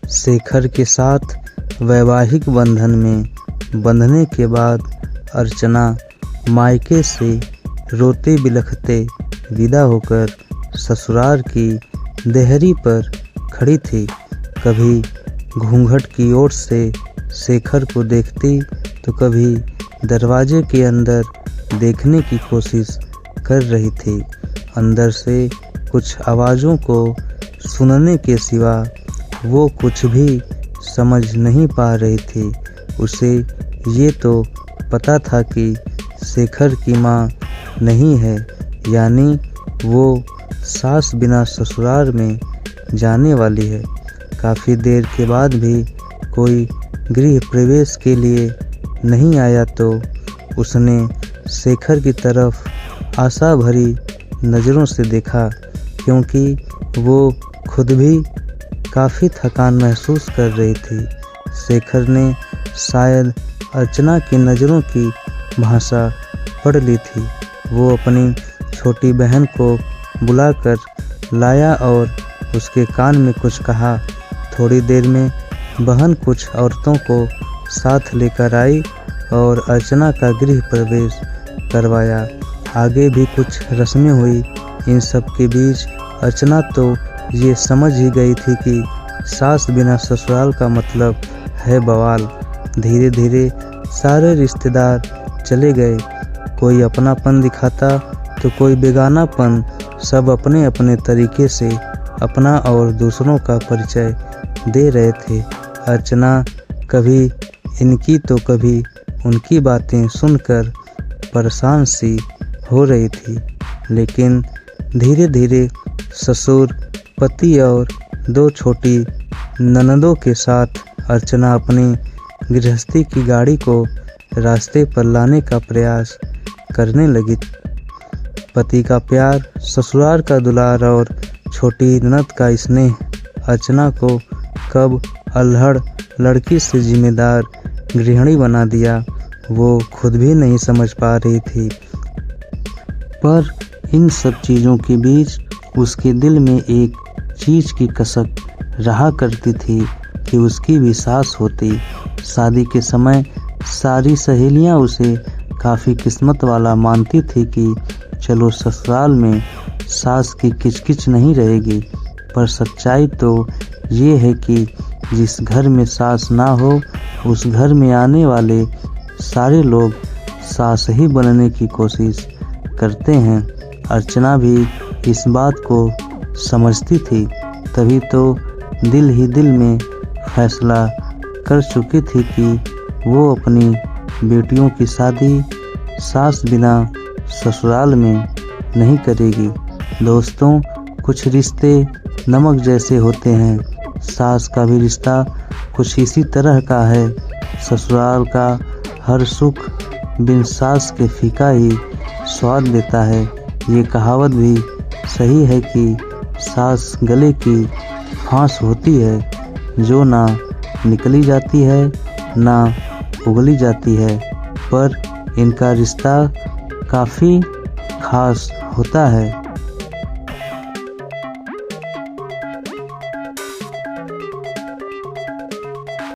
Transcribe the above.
शेखर के साथ वैवाहिक बंधन में बंधने के बाद अर्चना मायके से रोते बिलखते विदा होकर ससुराल की देहरी पर खड़ी थी। कभी घूंघट की ओर से शेखर को देखती तो कभी दरवाजे के अंदर देखने की कोशिश कर रही थी। अंदर से कुछ आवाज़ों को सुनने के सिवा वो कुछ भी समझ नहीं पा रही थी। उसे ये तो पता था कि शेखर की माँ नहीं है, यानी वो सास बिना ससुराल में जाने वाली है। काफ़ी देर के बाद भी कोई गृह प्रवेश के लिए नहीं आया तो उसने शेखर की तरफ आशा भरी नज़रों से देखा, क्योंकि वो खुद भी काफ़ी थकान महसूस कर रही थी। शेखर ने शायद अर्चना की नज़रों की भाषा पढ़ ली थी। वो अपनी छोटी बहन को बुलाकर लाया और उसके कान में कुछ कहा। थोड़ी देर में बहन कुछ औरतों को साथ लेकर आई और अर्चना का गृह प्रवेश करवाया। आगे भी कुछ रस्में हुई। इन सब के बीच अर्चना तो ये समझ ही गई थी कि सास बिना ससुराल का मतलब है बवाल। धीरे धीरे सारे रिश्तेदार चले गए। कोई अपनापन दिखाता तो कोई बेगानापन। सब अपने अपने तरीके से अपना और दूसरों का परिचय दे रहे थे। अर्चना कभी इनकी तो कभी उनकी बातें सुनकर परेशान सी हो रही थी। लेकिन धीरे धीरे ससुर, पति और 2 छोटी ननदों के साथ अर्चना अपनी गृहस्थी की गाड़ी को रास्ते पर लाने का प्रयास करने लगी। पति का प्यार, ससुराल का दुलार और छोटी ननद का स्नेह अर्चना को कब अल्हड़ लड़की से जिम्मेदार गृहिणी बना दिया, वो खुद भी नहीं समझ पा रही थी। पर इन सब चीज़ों के बीच उसके दिल में एक चीज़ की कसक रहा करती थी कि उसकी भी सास होती। शादी के समय सारी सहेलियां उसे काफ़ी किस्मत वाला मानती थी कि चलो ससुराल में सास की किचकिच नहीं रहेगी। पर सच्चाई तो ये है कि जिस घर में सास ना हो उस घर में आने वाले सारे लोग सास ही बनने की कोशिश करते हैं। अर्चना भी इस बात को समझती थी, तभी तो दिल ही दिल में फैसला कर चुकी थी कि वो अपनी बेटियों की शादी सास बिना ससुराल में नहीं करेगी। दोस्तों, कुछ रिश्ते नमक जैसे होते हैं। सास का भी रिश्ता कुछ इसी तरह का है। ससुराल का हर सुख बिन सास के फीका ही स्वाद देता है। ये कहावत भी सही है कि सास गले की फांस होती है जो ना निकली जाती है ना उगली जाती है, पर इनका रिश्ता काफ़ी खास होता है।